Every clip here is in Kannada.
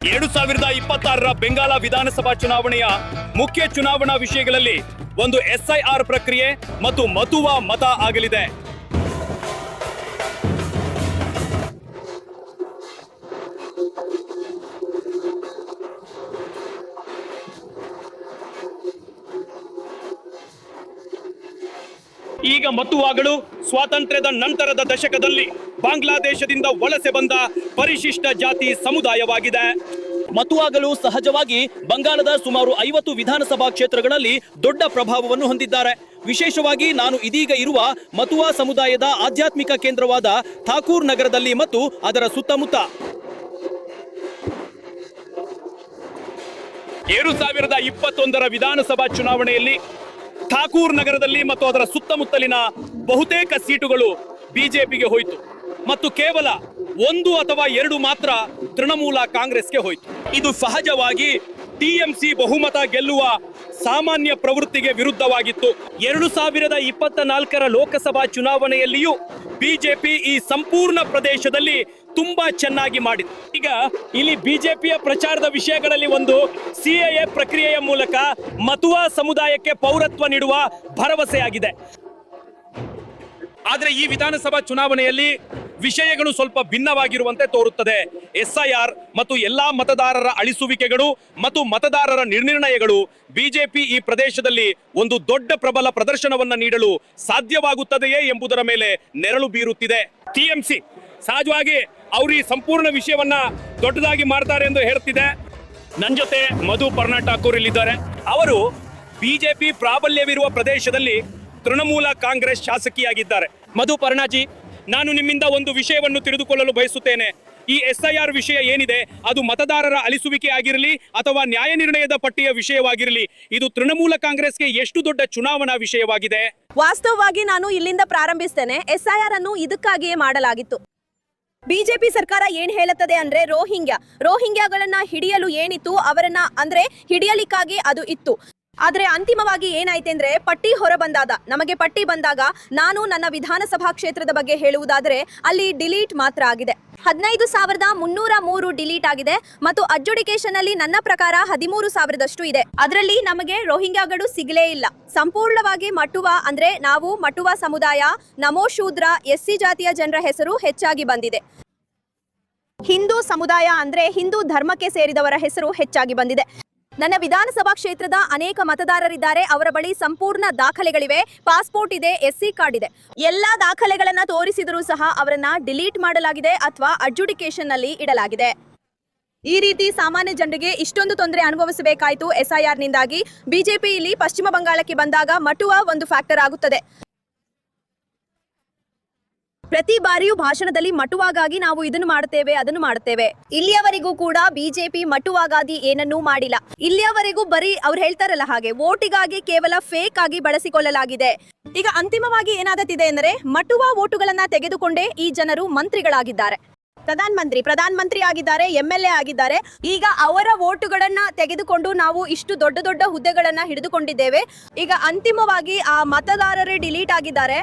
2026ರ ಬೆಂಗಾಲ ವಿಧಾನಸಭಾ ಚುನಾವಣೆಯ ಮುಖ್ಯ ಚುನಾವಣಾ ವಿಷಯಗಳಲ್ಲಿ ಒಂದು SIR ಪ್ರಕ್ರಿಯೆ ಮತ್ತು ಮತುವ ಮತ ಆಗಲಿದೆ. ಈಗ ಮತುವಾಗಳು ಸ್ವಾತಂತ್ರ್ಯದ ನಂತರದ ದಶಕದಲ್ಲಿ ಬಾಂಗ್ಲಾದೇಶದಿಂದ ವಲಸೆ ಬಂದ ಪರಿಶಿಷ್ಟ ಜಾತಿ ಸಮುದಾಯವಾಗಿದೆ. ಮತುವಾಗಳು ಸಹಜವಾಗಿ ಬಂಗಾಳದ ಸುಮಾರು 50 ವಿಧಾನಸಭಾ ಕ್ಷೇತ್ರಗಳಲ್ಲಿ ದೊಡ್ಡ ಪ್ರಭಾವವನ್ನು ಹೊಂದಿದ್ದಾರೆ. ವಿಶೇಷವಾಗಿ ನಾನು ಇದೀಗ ಇರುವ ಮತುವಾ ಸಮುದಾಯದ ಆಧ್ಯಾತ್ಮಿಕ ಕೇಂದ್ರವಾದ ಥಾಕೂರ್ ನಗರದಲ್ಲಿ ಮತ್ತು ಅದರ ಸುತ್ತಮುತ್ತ 2021ರ ವಿಧಾನಸಭಾ ಚುನಾವಣೆಯಲ್ಲಿ ಥಾಕೂರ್ ನಗರದಲ್ಲಿ ಮತ್ತು ಅದರ ಸುತ್ತಮುತ್ತಲಿನ ಬಹುತೇಕ ಸೀಟುಗಳು ಬಿಜೆಪಿಗೆ ಹೋಯಿತು ಮತ್ತು ಕೇವಲ 1 ಅಥವಾ 2 ಮಾತ್ರ ತೃಣಮೂಲ ಕಾಂಗ್ರೆಸ್ಗೆ ಹೋಯಿತು. ಇದು ಸಹಜವಾಗಿ ಟಿಎಂಸಿ ಬಹುಮತ ಗೆಲ್ಲುವ ಸಾಮಾನ್ಯ ಪ್ರವೃತ್ತಿಗೆ ವಿರುದ್ಧವಾಗಿತ್ತು. 2024ರ ಲೋಕಸಭಾ ಚುನಾವಣೆಯಲ್ಲಿಯೂ ಬಿಜೆಪಿ ಈ ಸಂಪೂರ್ಣ ಪ್ರದೇಶದಲ್ಲಿ ತುಂಬಾ ಚೆನ್ನಾಗಿ ಮಾಡಿದೆ. ಈಗ ಇಲ್ಲಿ ಬಿಜೆಪಿಯ ಪ್ರಚಾರದ ವಿಷಯಗಳಲ್ಲಿ ಒಂದು CAA ಪ್ರಕ್ರಿಯೆಯ ಮೂಲಕ ಮತುವಾ ಸಮುದಾಯಕ್ಕೆ ಪೌರತ್ವ ನೀಡುವ ಭರವಸೆಯಾಗಿದೆ. ಆದರೆ ಈ ವಿಧಾನಸಭಾ ಚುನಾವಣೆಯಲ್ಲಿ ವಿಷಯಗಳು ಸ್ವಲ್ಪ ಭಿನ್ನವಾಗಿರುವಂತೆ ತೋರುತ್ತದೆ. SIR ಮತ್ತು ಎಲ್ಲಾ ಮತದಾರರ ಅಳಿಸುವಿಕೆಗಳು ಮತ್ತು ಮತದಾರರ ನಿರ್ಣಯಗಳು ಬಿಜೆಪಿ ಈ ಪ್ರದೇಶದಲ್ಲಿ ಒಂದು ದೊಡ್ಡ ಪ್ರಬಲ ಪ್ರದರ್ಶನವನ್ನ ನೀಡಲು ಸಾಧ್ಯವಾಗುತ್ತದೆಯೇ ಎಂಬುದರ ಮೇಲೆ ನೆರಳು ಬೀರುತ್ತಿದೆ. TMC ಸಹಜವಾಗಿ ಅವರು ಈ ಸಂಪೂರ್ಣ ವಿಷಯವನ್ನ ದೊಡ್ಡದಾಗಿ ಮಾಡ್ತಾರೆ ಎಂದು ಹೇಳುತ್ತಿದೆ. ನನ್ನ ಜೊತೆ ಮಧು ಪರ್ಣಾ ಠಾಕೂರ್ ಇಲ್ಲಿದ್ದಾರೆ. ಅವರು ಬಿಜೆಪಿ ಪ್ರಾಬಲ್ಯವಿರುವ ಪ್ರದೇಶದಲ್ಲಿ ತೃಣಮೂಲ ಕಾಂಗ್ರೆಸ್ ಶಾಸಕಿಯಾಗಿದ್ದಾರೆ. ಮಧು ಪರ್ಣಾಜಿ, ನಾನು ನಿಮ್ಮಿಂದ ಒಂದು ವಿಷಯವನ್ನು ತಿಳಿದುಕೊಳ್ಳಲು ಬಯಸುತ್ತೇನೆ. ಈ SIR ವಿಷಯ ಏನಿದೆ, ಅದು ಮತದಾರರ ಅಳಿಸುವಿಕೆ ಆಗಿರಲಿ ಅಥವಾ ನ್ಯಾಯ ನಿರ್ಣಯದ ಪಟ್ಟಿಯ ವಿಷಯವಾಗಿರಲಿ, ಇದು ತೃಣಮೂಲ ಕಾಂಗ್ರೆಸ್ಗೆ ಎಷ್ಟು ದೊಡ್ಡ ಚುನಾವಣಾ ವಿಷಯವಾಗಿದೆ? ವಾಸ್ತವವಾಗಿ ನಾನು ಇಲ್ಲಿಂದ ಪ್ರಾರಂಭಿಸ್ತೇನೆ. SIR ಅನ್ನು ಇದಕ್ಕಾಗಿಯೇ ಮಾಡಲಾಗಿತ್ತು. ಬಿಜೆಪಿ ಸರ್ಕಾರ ಏನ್ ಹೇಳುತ್ತದೆ ಅಂದ್ರೆ ರೋಹಿಂಗ್ಯಾಗಳನ್ನ ಹಿಡಿಯಲು ಏನಿತ್ತು ಅವರನ್ನ ಅಂದ್ರೆ ಹಿಡಿಯಲಿಕ್ಕಾಗಿ ಅದು ಇತ್ತು. ಆದ್ರೆ ಅಂತಿಮವಾಗಿ ಏನಾಯ್ತು ಅಂದ್ರೆ ನಮಗೆ ಪಟ್ಟಿ ಬಂದಾಗ ನಾನು ನನ್ನ ವಿಧಾನಸಭಾ ಕ್ಷೇತ್ರದ ಬಗ್ಗೆ ಹೇಳುವುದಾದ್ರೆ ಅಲ್ಲಿ ಡಿಲೀಟ್ ಮಾತ್ರ ಆಗಿದೆ. 15,303 ಡಿಲೀಟ್ ಆಗಿದೆ ಮತ್ತು ಅಡ್ಜುಡಿಕೇಶನ್ ಅಲ್ಲಿ ನನ್ನ ಪ್ರಕಾರ 13,000ದಷ್ಟು ಇದೆ. ಅದರಲ್ಲಿ ನಮಗೆ ರೋಹಿಂಗ್ಯಾಗಳು ಸಿಗಲೇ ಇಲ್ಲ. ಸಂಪೂರ್ಣವಾಗಿ ಮಟುವಾ ಅಂದ್ರೆ ನಾವು ಮಟುವಾ ಸಮುದಾಯ, ನಮೋ ಶೂದ್ರ, SC ಜಾತಿಯ ಜನರ ಹೆಸರು ಹೆಚ್ಚಾಗಿ ಬಂದಿದೆ. ಹಿಂದೂ ಸಮುದಾಯ ಅಂದ್ರೆ ಹಿಂದೂ ಧರ್ಮಕ್ಕೆ ಸೇರಿದವರ ಹೆಸರು ಹೆಚ್ಚಾಗಿ ಬಂದಿದೆ. ನನ್ನ ವಿಧಾನಸಭಾ ಕ್ಷೇತ್ರದ ಅನೇಕ ಮತದಾರರಿದ್ದಾರೆ. ಅವರ ಬಳಿ ಸಂಪೂರ್ಣ ದಾಖಲೆಗಳಿವೆ, ಪಾಸ್ಪೋರ್ಟ್ ಇದೆ, SC ಕಾರ್ಡ್ ಇದೆ. ಎಲ್ಲಾ ದಾಖಲೆಗಳನ್ನ ತೋರಿಸಿದರೂ ಸಹ ಅವರನ್ನ ಡಿಲೀಟ್ ಮಾಡಲಾಗಿದೆ ಅಥವಾ ಅಡ್ಜುಡಿಕೇಶನ್ ನಲ್ಲಿ ಇಡಲಾಗಿದೆ. ಈ ರೀತಿ ಸಾಮಾನ್ಯ ಜನರಿಗೆ ಇಷ್ಟೊಂದು ತೊಂದರೆ ಅನುಭವಿಸಬೇಕಾಯಿತು SIR ನಿಂದಾಗಿ. ಬಿಜೆಪಿ ಇಲ್ಲಿ ಪಶ್ಚಿಮ ಬಂಗಾಳಕ್ಕೆ ಬಂದಾಗ ಮಟುವಾ ಒಂದು ಫ್ಯಾಕ್ಟರ್ ಆಗುತ್ತದೆ. ಪ್ರತಿ ಬಾರಿಯೂ ಭಾಷಣದಲ್ಲಿ ಮಟುವಾಗಾಗಿ ನಾವು ಇದನ್ನು ಮಾಡುತ್ತೇವೆ, ಅದನ್ನು ಮಾಡುತ್ತೇವೆ. ಇಲ್ಲಿಯವರೆಗೂ ಕೂಡ ಬಿಜೆಪಿ ಮಟುವಾಗಾಗಿ ಏನನ್ನೂ ಮಾಡಿಲ್ಲ. ಇಲ್ಲಿಯವರೆಗೂ ಬರೀ ಅವ್ರು ಹೇಳ್ತಾರಲ್ಲ ಹಾಗೆ ವೋಟಿಗಾಗಿ ಕೇವಲ ಫೇಕ್ ಆಗಿ ಬಳಸಿಕೊಳ್ಳಲಾಗಿದೆ. ಈಗ ಅಂತಿಮವಾಗಿ ಏನಾಗುತ್ತಿದೆ ಅಂದರೆ ಮಟುವಾ ವೋಟುಗಳನ್ನ ತೆಗೆದುಕೊಂಡೇ ಈ ಜನರು ಮಂತ್ರಿಗಳಾಗಿದ್ದಾರೆ, ಪ್ರಧಾನಮಂತ್ರಿ ಆಗಿದ್ದಾರೆ, MLA ಆಗಿದ್ದಾರೆ. ಈಗ ಅವರ ವೋಟುಗಳನ್ನ ತೆಗೆದುಕೊಂಡು ನಾವು ಇಷ್ಟು ದೊಡ್ಡ ದೊಡ್ಡ ಹುದ್ದೆಗಳನ್ನ ಹಿಡಿದುಕೊಂಡಿದ್ದೇವೆ. ಈಗ ಅಂತಿಮವಾಗಿ ಆ ಮತದಾರರೇ ಡಿಲೀಟ್ ಆಗಿದ್ದಾರೆ.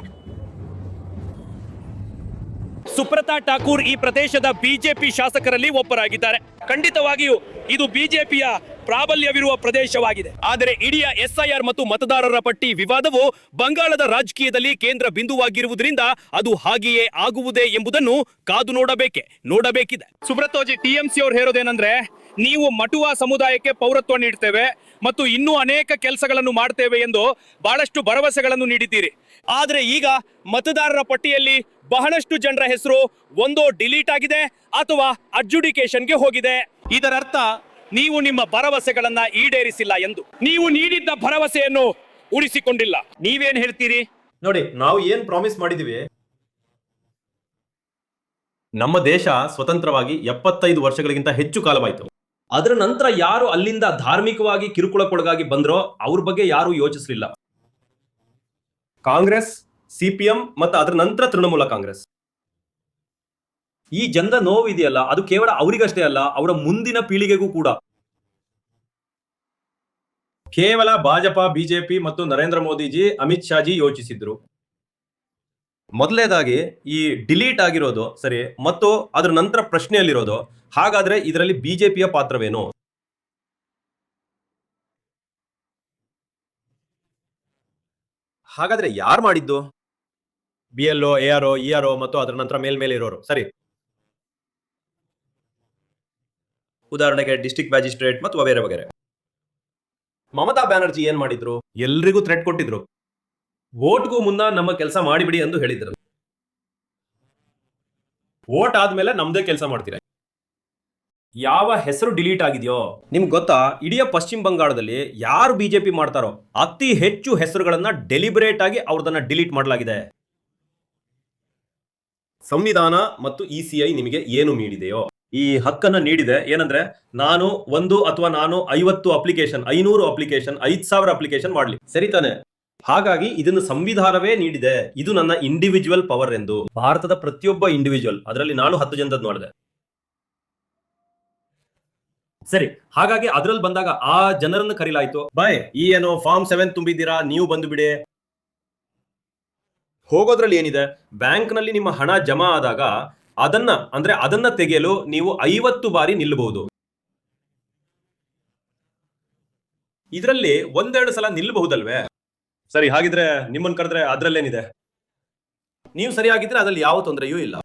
ಸುಪ್ರತಾ ಠಾಕೂರ್ ಈ ಪ್ರದೇಶದ ಬಿಜೆಪಿ ಶಾಸಕರಲ್ಲಿ ಒಬ್ಬರಾಗಿದ್ದಾರೆ. ಖಂಡಿತವಾಗಿಯೂ ಇದು ಬಿಜೆಪಿಯ ಪ್ರಾಬಲ್ಯವಿರುವ ಪ್ರದೇಶವಾಗಿದೆ. ಆದರೆ ಇಡೀ SIR ಮತ್ತು ಮತದಾರರ ಪಟ್ಟಿ ವಿವಾದವು ಬಂಗಾಳದ ರಾಜಕೀಯದಲ್ಲಿ ಕೇಂದ್ರ ಬಿಂದುವಾಗಿರುವುದರಿಂದ ಅದು ಹಾಗೆಯೇ ಆಗುವುದೇ ಎಂಬುದನ್ನು ಕಾದು ನೋಡಬೇಕಿದೆ. ಸುಬ್ರತೋಜಿ, TMC ಅವರು ಹೇಳೋದೇನೆಂದ್ರೆ, ನೀವು ಮಟುವಾ ಸಮುದಾಯಕ್ಕೆ ಪೌರತ್ವ ನೀಡ್ತೇವೆ ಮತ್ತು ಇನ್ನೂ ಅನೇಕ ಕೆಲಸಗಳನ್ನು ಮಾಡ್ತೇವೆ ಎಂದು ಬಹಳಷ್ಟು ಭರವಸೆಗಳನ್ನು ನೀಡಿದ್ದೀರಿ. ಆದರೆ ಈಗ ಮತದಾರರ ಪಟ್ಟಿಯಲ್ಲಿ ಬಹಳಷ್ಟು ಜನರ ಹೆಸರು ಒಂದೋ ಡಿಲೀಟ್ ಆಗಿದೆ ಅಥವಾ ಅಡ್ಜುಡಿಕೇಶನ್ಗೆ ಹೋಗಿದೆ. ಇದರರ್ಥ ನೀವು ನಿಮ್ಮ ಭರವಸೆಗಳನ್ನ ಈಡೇರಿಸಿಲ್ಲ ಎಂದು. ನೀವು ನೀಡಿದ್ದ ಭರವಸೆಯನ್ನು ಉಳಿಸಿಕೊಂಡಿಲ್ಲ. ನೀವೇನ್ ಹೇಳ್ತೀರಿ? ನೋಡಿ, ನಾವು ಏನ್ ಪ್ರಾಮಿಸ್ ಮಾಡಿದೀವಿ, ನಮ್ಮ ದೇಶ ಸ್ವತಂತ್ರವಾಗಿ 75 ವರ್ಷಗಳಿಗಿಂತ ಹೆಚ್ಚು ಕಾಲವಾಯಿತು. ಅದರ ನಂತರ ಯಾರು ಅಲ್ಲಿಂದ ಧಾರ್ಮಿಕವಾಗಿ ಕಿರುಕುಳಕ್ಕೊಳಗಾಗಿ ಬಂದ್ರೋ ಅವ್ರ ಬಗ್ಗೆ ಯಾರು ಯೋಚಿಸಲಿಲ್ಲ. ಕಾಂಗ್ರೆಸ್, CPM ಮತ್ತು ಅದರ ನಂತರ ತೃಣಮೂಲ ಕಾಂಗ್ರೆಸ್. ಈ ಜನರ ನೋವು ಇದೆಯಲ್ಲ, ಅದು ಕೇವಲ ಅವರಿಗಷ್ಟೇ ಅಲ್ಲ, ಅವರ ಮುಂದಿನ ಪೀಳಿಗೆಗೂ ಕೂಡ. ಕೇವಲ ಭಾಜಪ, ಬಿಜೆಪಿ ಮತ್ತು ನರೇಂದ್ರ ಮೋದಿಜಿ, ಅಮಿತ್ ಶಾಜಿ ಯೋಚಿಸಿದ್ರು. ಮೊದಲನೇದಾಗಿ ಈ ಡಿಲೀಟ್ ಆಗಿರೋದು ಸರಿ ಮತ್ತು ಅದರ ನಂತರ ಪ್ರಶ್ನೆಯಲ್ಲಿರೋದು, ಹಾಗಾದ್ರೆ ಇದರಲ್ಲಿ ಬಿಜೆಪಿಯ ಪಾತ್ರವೇನು? ಹಾಗಾದ್ರೆ ಯಾರು ಮಾಡಿದ್ದು? BLO, ARO, ERO ಮತ್ತು ಅದರ ನಂತರ ಮೇಲ್ಮೇಲೆ ಇರೋರು ಸರಿ. ಉದಾಹರಣೆಗೆ ಡಿಸ್ಟ್ರಿಕ್ಟ್ ಮ್ಯಾಜಿಸ್ಟ್ರೇಟ್ ಮತ್ತು ವಗೇರೆ ವಗೇರೆ. ಮಮತಾ ಬ್ಯಾನರ್ಜಿ ಏನ್ ಮಾಡಿದ್ರು? ಎಲ್ರಿಗೂ ಥ್ರೆಟ್ ಕೊಟ್ಟಿದ್ರು. ವೋಟ್ಗೂ ಮುನ್ನ ನಮ್ಮ ಕೆಲಸ ಮಾಡಿಬಿಡಿ ಎಂದು ಹೇಳಿದ್ರು. ವೋಟ್ ಆದ್ಮೇಲೆ ನಮ್ದೇ ಕೆಲಸ ಮಾಡ್ತೀರಾ. ಯಾವ ಹೆಸರು ಡಿಲೀಟ್ ಆಗಿದೆಯೋ ನಿಮ್ಗೆ ಗೊತ್ತಾ? ಇಡೀ ಪಶ್ಚಿಮ ಬಂಗಾಳದಲ್ಲಿ ಯಾರು ಬಿಜೆಪಿ ಮಾಡ್ತಾರೋ ಅತಿ ಹೆಚ್ಚು ಹೆಸರುಗಳನ್ನ ಡೆಲಿಬರೇಟ್ ಆಗಿ ಅವ್ರದನ್ನ ಡಿಲೀಟ್ ಮಾಡಲಾಗಿದೆ. ಸಂವಿಧಾನ ಮತ್ತು ECI ನಿಮಗೆ ಏನು ನೀಡಿದೆಯೋ ಈ ಹಕ್ಕನ್ನ ನೀಡಿದೆ. ಏನಂದ್ರೆ ನಾನು 1 ಅಥವಾ ನಾನು 50 ಅಪ್ಲಿಕೇಶನ್, 500 ಅಪ್ಲಿಕೇಶನ್, 5000 ಅಪ್ಲಿಕೇಶನ್ ಮಾಡ್ಲಿ, ಸರಿ ತಾನೆ? ಹಾಗಾಗಿ ಇದನ್ನು ಸಂವಿಧಾನವೇ ನೀಡಿದೆ. ಇದು ನನ್ನ ಇಂಡಿವಿಜುವಲ್ ಪವರ್ ಎಂದು. ಭಾರತದ ಪ್ರತಿಯೊಬ್ಬ ಇಂಡಿವಿಜುವಲ್, ಅದರಲ್ಲಿ ನಾನು 10 ಜನದದ್ದು ನೋಡಿದೆ ಸರಿ. ಹಾಗಾಗಿ ಅದ್ರಲ್ಲಿ ಬಂದಾಗ ಆ ಜನರನ್ನು ಕರೀಲಾಯ್ತು. ಬಾಯ್, ಈ ಏನೋ ಫಾರ್ಮ್ 7 ತುಂಬಿದ್ದೀರಾ, ನೀವು ಬಂದು ಬಿಡಿ. ಹೋಗೋದ್ರಲ್ಲಿ ಏನಿದೆ? ಬ್ಯಾಂಕ್ ನಲ್ಲಿ ನಿಮ್ಮ ಹಣ ಜಮಾ ಆದಾಗ ಅದನ್ನ ತೆಗೆಯಲು ನೀವು 50 ಬಾರಿ ನಿಲ್ಲಬಹುದು. ಇದರಲ್ಲಿ 1-2 ಸಲ ನಿಲ್ಲಬಹುದಲ್ವೇ? ಸರಿ, ಹಾಗಿದ್ರೆ ನಿಮ್ಮನ್ನು ಕರೆದ್ರೆ ಅದ್ರಲ್ಲೇನಿದೆ? ನೀವು ಸರಿಯಾಗಿದ್ರೆ ಅದ್ರಲ್ಲಿ ಯಾವ ತೊಂದರೆಯೂ ಇಲ್ಲ.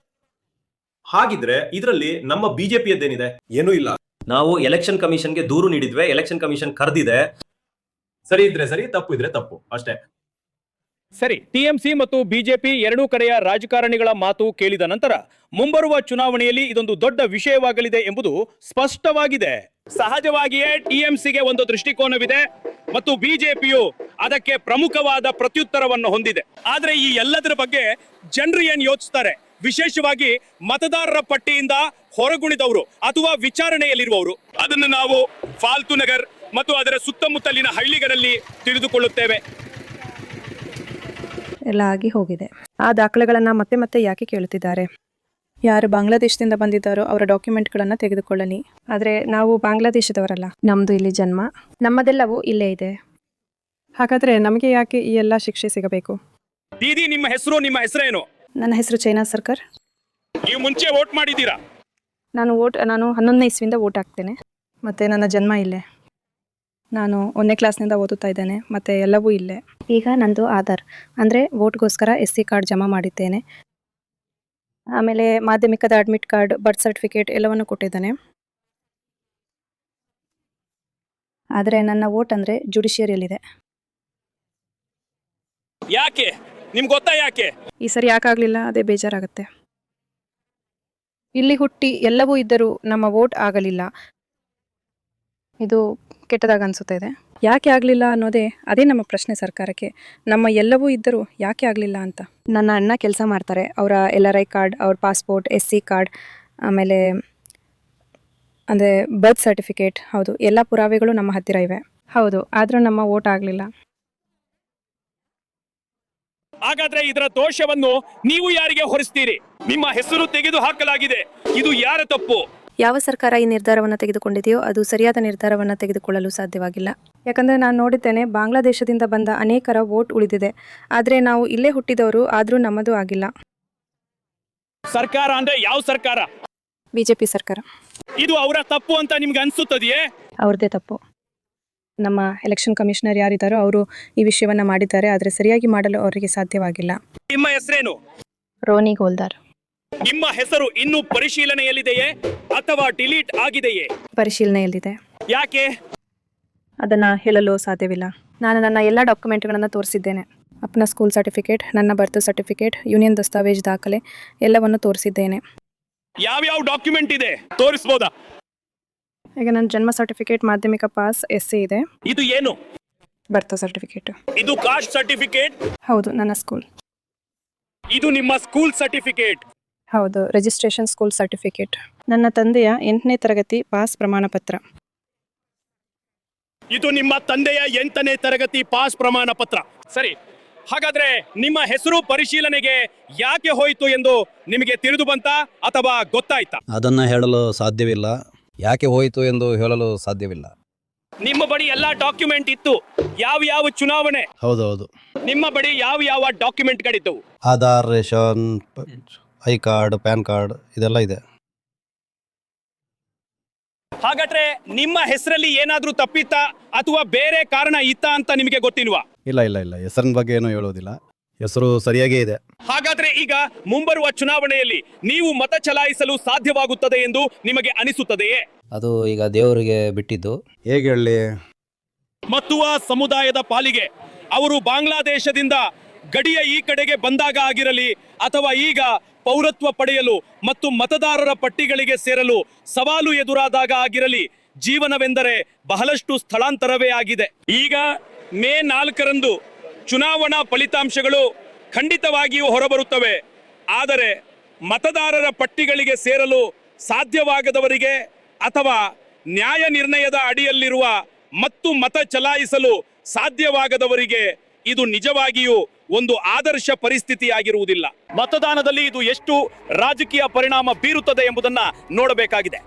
ಹಾಗಿದ್ರೆ ಇದರಲ್ಲಿ ನಮ್ಮ ಬಿಜೆಪಿಯದ್ದೇನಿದೆ? ಏನೂ ಇಲ್ಲ. ನಾವು ಎಲೆಕ್ಷನ್ ಕಮಿಷನ್ಗೆ ದೂರು ನೀಡಿದ್ವಿ, ಎಲೆಕ್ಷನ್ ಕಮಿಷನ್ ಕರೆದಿದೆ. ಸರಿ ಇದ್ರೆ ಸರಿ, ತಪ್ಪು ಇದ್ರೆ ತಪ್ಪು, ಅಷ್ಟೇ. ಸರಿ, TMC ಮತ್ತು ಬಿಜೆಪಿ ಎರಡೂ ಕಡೆಯ ರಾಜಕಾರಣಿಗಳ ಮಾತು ಕೇಳಿದ ನಂತರ ಮುಂಬರುವ ಚುನಾವಣೆಯಲ್ಲಿ ಇದೊಂದು ದೊಡ್ಡ ವಿಷಯವಾಗಲಿದೆ ಎಂಬುದು ಸ್ಪಷ್ಟವಾಗಿದೆ. ಸಹಜವಾಗಿಯೇ TMCಗೆ ಒಂದು ದೃಷ್ಟಿಕೋನವಿದೆ ಮತ್ತು ಬಿಜೆಪಿಯು ಅದಕ್ಕೆ ಪ್ರಮುಖವಾದ ಪ್ರತ್ಯುತ್ತರವನ್ನು ಹೊಂದಿದೆ. ಆದ್ರೆ ಈ ಎಲ್ಲದರ ಬಗ್ಗೆ ಜನರು ಏನ್ ಯೋಚಿಸ್ತಾರೆ, ವಿಶೇಷವಾಗಿ ಮತದಾರರ ಪಟ್ಟಿಯಿಂದ ಹೊರಗುಳಿದವರು ಅಥವಾ ವಿಚಾರಣೆಯಲ್ಲಿರುವವರು, ಅದನ್ನು ನಾವು ಫಾಲ್ತು ನಗರ್ ಮತ್ತು ಅದರ ಸುತ್ತಮುತ್ತಲಿನ ಹಳ್ಳಿಗಳಲ್ಲಿ ತಿಳಿದುಕೊಳ್ಳುತ್ತೇವೆ. ಎಲ್ಲ ಆಗಿ ಹೋಗಿದೆ. ಆ ದಾಖಲೆಗಳನ್ನು ಮತ್ತೆ ಮತ್ತೆ ಯಾಕೆ ಕೇಳುತ್ತಿದ್ದಾರೆ? ಯಾರು ಬಾಂಗ್ಲಾದೇಶದಿಂದ ಬಂದಿದ್ದಾರೋ ಅವರ ಡಾಕ್ಯುಮೆಂಟ್ಗಳನ್ನು ತೆಗೆದುಕೊಳ್ಳಲಿ. ಆದರೆ ನಾವು ಬಾಂಗ್ಲಾದೇಶದವರಲ್ಲ, ನಮ್ಮದು ಇಲ್ಲಿ ಜನ್ಮ, ನಮ್ಮದೆಲ್ಲವೂ ಇಲ್ಲೇ ಇದೆ. ಹಾಗಾದರೆ ನಮಗೆ ಯಾಕೆ ಈ ಎಲ್ಲ ಶಿಕ್ಷೆ ಸಿಗಬೇಕು? ದೀದಿ, ನಿಮ್ಮ ಹೆಸರೇನು? ನನ್ನ ಹೆಸರು ಚೈನಾ ಸರ್ಕಾರ್. ನೀವು ಮುಂಚೆ ವೋಟ್ ಮಾಡಿದ್ದೀರಾ? ನಾನು 11ನೇ ಇಸ್ವಿಯಿಂದ ವೋಟ್ ಹಾಕ್ತೇನೆ. ಮತ್ತು ನನ್ನ ಜನ್ಮ ಇಲ್ಲೇ. ನಾನು 1ನೇ ಕ್ಲಾಸ್ನಿಂದ ಓದುತ್ತಾ ಇದ್ದೇನೆ ಮತ್ತು ಎಲ್ಲವೂ ಇಲ್ಲೇ. ಈಗ ನಂದು ಆಧಾರ್ ಅಂದರೆ ವೋಟ್ಗೋಸ್ಕರ SC ಕಾರ್ಡ್ ಜಮಾ ಮಾಡಿದ್ದೇನೆ. ಆಮೇಲೆ ಮಾಧ್ಯಮಿಕದ ಅಡ್ಮಿಟ್ ಕಾರ್ಡ್, ಬರ್ತ್ ಸರ್ಟಿಫಿಕೇಟ್ ಎಲ್ಲವನ್ನು ಕೊಟ್ಟಿದ್ದಾನೆ. ಆದರೆ ನನ್ನ ವೋಟ್ ಅಂದರೆ ಜುಡಿಷಿಯರಿಯಲ್ಲಿದೆ. ಯಾಕೆ? ನಿಮ್ಗೆ ಗೊತ್ತಾ ಯಾಕೆ? ಈ ಸರಿ ಯಾಕಾಗಲಿಲ್ಲ ಅದೇ ಬೇಜಾರಾಗುತ್ತೆ. ಇಲ್ಲಿ ಹುಟ್ಟಿ ಎಲ್ಲವೂ ಇದ್ದರೂ ನಮ್ಮ ವೋಟ್ ಆಗಲಿಲ್ಲ. ಇದು ಕೆಟ್ಟದಾಗ ಅನಿಸುತ್ತಾ ಇದೆ. ಯಾಕೆ ಆಗಲಿಲ್ಲ ಅನ್ನೋದೇ ಅದೇ ನಮ್ಮ ಪ್ರಶ್ನೆ ಸರ್ಕಾರಕ್ಕೆ. ನಮ್ಮ ಎಲ್ಲವೂ ಇದ್ದರೂ ಯಾಕೆ ಆಗಲಿಲ್ಲ ಅಂತ. ನನ್ನ ಅಣ್ಣ ಕೆಲಸ ಮಾಡ್ತಾರೆ. ಅವರ LRI ಕಾರ್ಡ್, ಅವ್ರ ಪಾಸ್ಪೋರ್ಟ್, SC ಕಾರ್ಡ್, ಆಮೇಲೆ ಅಂದರೆ ಬರ್ತ್ ಸರ್ಟಿಫಿಕೇಟ್, ಹೌದು, ಎಲ್ಲ ಪುರಾವೆಗಳು ನಮ್ಮ ಹತ್ತಿರ ಇವೆ. ಹೌದು, ಆದರೂ ನಮ್ಮ ವೋಟ್ ಆಗಲಿಲ್ಲ. ಹಾಗಾದ್ರೆ ಇದರ ದೋಷವನ್ನು ನೀವು ಯಾರಿಗೆ ಹೊರಿಸ್ತೀರಿ? ನಿಮ್ಮ ಹೆಸರು ತೆಗೆದು ಹಾಕಲಾಗಿದೆ, ಇದು ಯಾರ ತಪ್ಪು? ಯಾವ ಸರ್ಕಾರ ಈ ನಿರ್ಧಾರವನ್ನು ತೆಗೆದುಕೊಂಡಿದೆಯೋ ಅದು ಸರಿಯಾದ ನಿರ್ಧಾರವನ್ನು ತೆಗೆದುಕೊಳ್ಳಲು ಸಾಧ್ಯವಾಗಿಲ್ಲ. ಯಾಕಂದರೆ ನಾನು ನೋಡಿದ್ದೇನೆ, ಬಾಂಗ್ಲಾದೇಶದಿಂದ ಬಂದ ಅನೇಕರ ವೋಟ್ ಉಳಿದಿದೆ. ಆದರೆ ನಾವು ಇಲ್ಲೇ ಹುಟ್ಟಿದವರು, ಆದರೂ ನಮ್ಮದು ಆಗಿಲ್ಲ. ಸರ್ಕಾರ ಅಂದ್ರೆ ಯಾವ ಸರ್ಕಾರ? BJP ಸರ್ಕಾರ. ಇದು ಅವರ ತಪ್ಪು ಅಂತ ನಿಮ್ಗೆ ಅನ್ಸುತ್ತದೆಯೇ? ಅವ್ರದ್ದೇ ತಪ್ಪು. ನಮ್ಮ ಎಲೆಕ್ಷನ್ ಕಮಿಷನರ್ ಯಾರಿದ್ದಾರೋ ಅವರು ಈ ವಿಷಯವನ್ನು ಮಾಡಿದ್ದಾರೆ, ಆದರೆ ಸರಿಯಾಗಿ ಮಾಡಲು ಅವರಿಗೆ ಸಾಧ್ಯವಾಗಿಲ್ಲ. ನಿಮ್ಮ ಹೆಸರೇನು? ರೋನಿ ಗೋಲ್ದಾರ್. ನಿಮ್ಮ ಹೆಸರು ಇನ್ನೂ ಪರಿಶೀಲನೆಯಲ್ಲಿದೆಯೇ ಅಥವಾ ಡಿಲೀಟ್ ಆಗಿದೆಯೇ? ಪರಿಶೀಲನೆಯಲ್ಲಿದೆ. ಯಾಕೆ? ಅದನ್ನು ಹೇಳಲು ಸಾಧ್ಯವಿಲ್ಲ. ನಾನು ನನ್ನ ಎಲ್ಲ ಡಾಕ್ಯುಮೆಂಟ್ಗಳನ್ನು ತೋರಿಸಿದ್ದೇನೆ. ಅಪ್ಪನ ಸ್ಕೂಲ್ ಸರ್ಟಿಫಿಕೇಟ್, ನನ್ನ ಬರ್ತ್ ಸರ್ಟಿಫಿಕೇಟ್, ಯೂನಿಯನ್ ದಸ್ತಾವೇಜ್ ದಾಖಲೆ ಎಲ್ಲವನ್ನು ತೋರಿಸಿದ್ದೇನೆ. ಯಾವ್ಯಾವ ಡಾಕ್ಯುಮೆಂಟ್ ಇದೆ, ತೋರಿಸಬಹುದಾ? ಈಗ ನನ್ನ ಜನ್ಮ ಸರ್ಟಿಫಿಕೇಟ್, ಮಾಧ್ಯಮಿಕ ಪಾಸ್, SC ಇದೆ. ಇದು ಏನು? Birth certificate. ಇದು ಕಾಸ್ಟ್ ಸರ್ಟಿಫಿಕೇಟ್? ಹೌದು, ನನ್ನ ಸ್ಕೂಲ್. ಇದು ನಿಮ್ಮ ಸ್ಕೂಲ್ ಸರ್ಟಿಫಿಕೇಟ್? ಹೌದು, ರಿಜಿಸ್ಟ್ರೇಷನ್ ಸ್ಕೂಲ್ ಸರ್ಟಿಫಿಕೇಟ್. ನನ್ನ ತಂದೆಯ 8ನೇ ತರಗತಿ ಪಾಸ್ ಪ್ರಮಾಣ ಪತ್ರ. ಇದು ನಿಮ್ಮ ತಂದೆಯ 8ನೇ ತರಗತಿ ಪಾಸ್ ಪ್ರಮಾಣ ಪತ್ರ. ಸರಿ, ಹಾಗಾದ್ರೆ ನಿಮ್ಮ ಹೆಸರು ಪರಿಶೀಲನೆಗೆ ಯಾಕೆ ಹೋಯಿತು ಎಂದು ನಿಮಗೆ ತಿಳಿದು ಬಂತಾ ಅಥವಾ ಗೊತ್ತಾಯ್ತಾ? ಅದನ್ನು ಹೇಳಲು ಸಾಧ್ಯವಿಲ್ಲ. ಯಾಕೆ ಹೋಯಿತು ಎಂದು ಹೇಳಲು ಸಾಧ್ಯವಿಲ್ಲ. ನಿಮ್ಮ ಬಳಿ ಎಲ್ಲಾ ಡಾಕ್ಯುಮೆಂಟ್ ಇತ್ತು. ಯಾವ ಚುನಾವಣೆ? ಹೌದೌದು. ನಿಮ್ಮ ಬಳಿ ಯಾವ ಡಾಕ್ಯುಮೆಂಟ್ಗಳಿತ್ತು? Aadhaar, ration, I card, PAN card ಇದೆಲ್ಲ ಇದೆ. ಹಾಗಾದ್ರೆ ನಿಮ್ಮ ಹೆಸರಲ್ಲಿ ಏನಾದ್ರೂ ತಪ್ಪಿತ್ತಾ ಅಥವಾ ಬೇರೆ ಕಾರಣ ಇತ್ತಾ ಅಂತ ನಿಮಗೆ ಗೊತ್ತಿಲ್ವಾ? ಇಲ್ಲ ಹೆಸರಿನ ಬಗ್ಗೆ ಏನೂ ಹೇಳೋದಿಲ್ಲ. ಹೆಸರು ಸರಿಯಾಗೇ ಇದೆ. ಹಾಗಾದ್ರೆ ಈಗ ಮುಂಬರುವ ಚುನಾವಣೆಯಲ್ಲಿ ನೀವು ಮತ ಚಲಾಯಿಸಲು ಸಾಧ್ಯವಾಗುತ್ತದೆ ಎಂದು ನಿಮಗೆ ಅನಿಸುತ್ತದೆಯೇ? ಅದು ಈಗ ದೇವರಿಗೆ ಬಿಟ್ಟಿದ್ದು. ಹೇಗೆ ಹೇಳಿ? ಮತ್ತುವಾ ಸಮುದಾಯದ ಪಾಲಿಗೆ ಅವರು ಬಾಂಗ್ಲಾದೇಶದಿಂದ ಗಡಿಯ ಈ ಕಡೆಗೆ ಬಂದಾಗ ಆಗಿರಲಿ ಅಥವಾ ಈಗ ಪೌರತ್ವ ಪಡೆಯಲು ಮತ್ತು ಮತದಾರರ ಪಟ್ಟಿಗಳಿಗೆ ಸೇರಲು ಸವಾಲು ಎದುರಾದಾಗ ಆಗಿರಲಿ, ಜೀವನವೆಂದರೆ ಬಹಳಷ್ಟು ಸ್ಥಳಾಂತರವೇ ಆಗಿದೆ. ಈಗ ಮೇ 4ರಂದು ಚುನಾವಣಾ ಫಲಿತಾಂಶಗಳು ಖಂಡಿತವಾಗಿಯೂ ಹೊರಬರುತ್ತವೆ. ಆದರೆ ಮತದಾರರ ಪಟ್ಟಿಗಳಿಗೆ ಸೇರಲು ಸಾಧ್ಯವಾಗದವರಿಗೆ ಅಥವಾ ನ್ಯಾಯ ನಿರ್ಣಯದ ಅಡಿಯಲ್ಲಿರುವ ಮತ್ತು ಮತ ಚಲಾಯಿಸಲು ಸಾಧ್ಯವಾಗದವರಿಗೆ ಇದು ನಿಜವಾಗಿಯೂ ಒಂದು ಆದರ್ಶ ಪರಿಸ್ಥಿತಿಯಾಗಿರುವುದಿಲ್ಲ. ಮತದಾನದಲ್ಲಿ ಇದು ಎಷ್ಟು ರಾಜಕೀಯ ಪರಿಣಾಮ ಬೀರುತ್ತದೆ ಎಂಬುದನ್ನ ನೋಡಬೇಕಾಗಿದೆ.